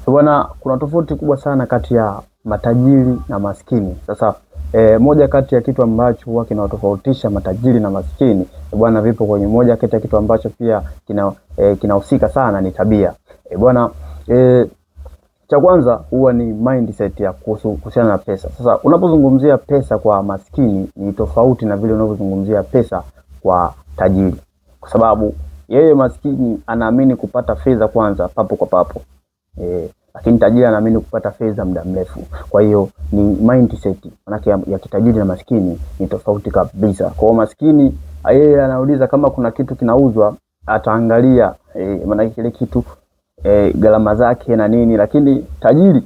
Bwana, kuna tofauti kubwa sana kati ya matajiri na maskini. Sasa moja kati ya kitu ambacho huwa kinatofautisha matajiri na maskini bwana, vipo kwenye moja kati ya kitu ambacho pia kinahusika sana ni tabia. Bwana, cha kwanza huwa ni mindset ya kuhusiana na pesa. Sasa unapozungumzia pesa kwa maskini ni tofauti na vile unavyozungumzia pesa kwa tajiri, kwa sababu yeye maskini anaamini kupata fedha kwanza papo kwa papo. Lakini tajiri anaamini kupata fedha muda mrefu. Kwa hiyo ni mindset manake ya kitajiri na maskini ni tofauti kabisa. Kwa hiyo maskini yeye anauliza kama kuna kitu kinauzwa, ataangalia maana kile kitu gharama zake na nini, lakini tajiri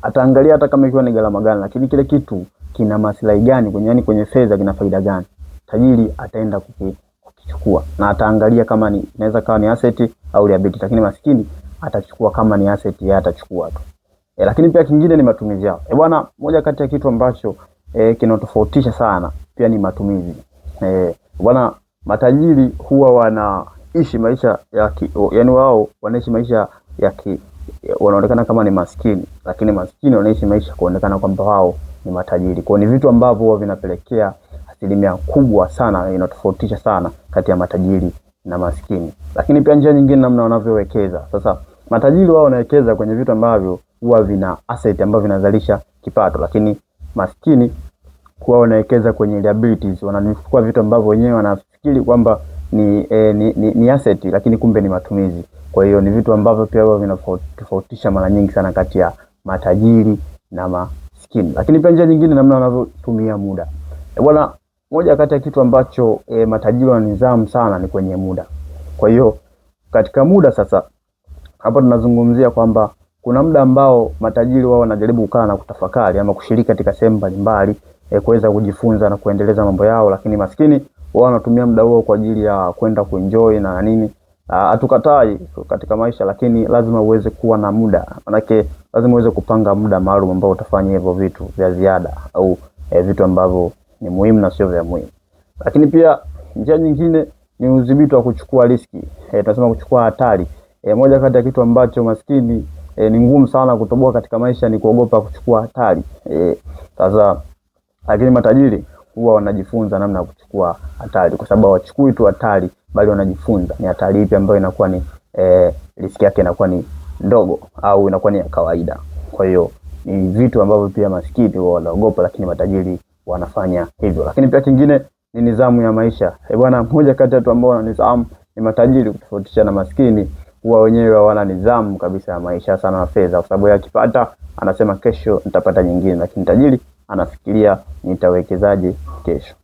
ataangalia hata kama ikiwa ni gharama gani, lakini kile kitu kina maslahi gani kwenye fedha, kina faida gani. Tajiri ataenda kukichukua na ataangalia kama ni inaweza kawa ni asset au liability, lakini maskini atachukua kama ni asset, yeye atachukua tu. Lakini pia kingine ni matumizi yao. Bwana, moja kati ya kitu ambacho kinatofautisha sana pia ni matumizi. Bwana, matajiri huwa wanaishi maisha yani wao wanaishi maisha wanaonekana kama ni maskini, lakini maskini wanaishi maisha kuonekana kwamba wao ni matajiri. Kwa ni vitu ambavyo huwa vinapelekea asilimia kubwa sana inatofautisha sana kati ya matajiri na maskini. Lakini pia njia nyingine namna wanavyowekeza. Sasa matajiri wao wanawekeza kwenye vitu ambavyo huwa vina asset ambavyo vinazalisha kipato, lakini maskini huwa wanawekeza kwenye liabilities, wanachukua vitu ambavyo wenyewe wanafikiri kwamba ni asset, lakini kumbe ni matumizi. Kwa hiyo ni vitu ambavyo pia huwa vinatofautisha mara nyingi sana kati ya matajiri na maskini. Lakini pia njia nyingine namna wanavyotumia muda. Bwana, moja kati ya kitu ambacho matajiri wana nidhamu sana ni kwenye muda. Kwa hiyo katika muda sasa, hapa tunazungumzia kwamba kuna muda ambao matajiri wao wanajaribu kukaa na kutafakari ama kushiriki katika sehemu mbalimbali kuweza kujifunza na kuendeleza mambo yao, lakini maskini wao wanatumia muda huo kwa ajili ya kwenda kuenjoy na nini. Hatukatai katika maisha, lakini lazima uweze kuwa na muda. Manake lazima uweze kupanga muda maalum ambao utafanya hivyo vitu vya ziada au vitu ambavyo ni muhimu na sio vya muhimu. Lakini pia njia nyingine ni udhibiti wa kuchukua riski. Tunasema kuchukua hatari. Moja kati ya kitu ambacho maskini ni ngumu sana kutoboa katika maisha ni kuogopa kuchukua hatari. Sasa lakini matajiri huwa wanajifunza namna ya kuchukua hatari, kwa sababu hawachukui tu hatari bali wanajifunza ni hatari ipi ambayo inakuwa ni riski yake inakuwa ni ndogo au inakuwa ni ya kawaida. Kwa hiyo ni vitu ambavyo pia maskini huwa wanaogopa, lakini matajiri wanafanya hivyo. Lakini pia kingine ni nidhamu ya maisha. Bwana, mmoja kati ya watu ambao wana nidhamu ni matajiri, kutofautisha na maskini. Huwa wenyewe wana nidhamu kabisa ya maisha sana na fedha, kwa sababu yakipata anasema kesho nitapata nyingine, lakini tajiri anafikiria nitawekezaje kesho.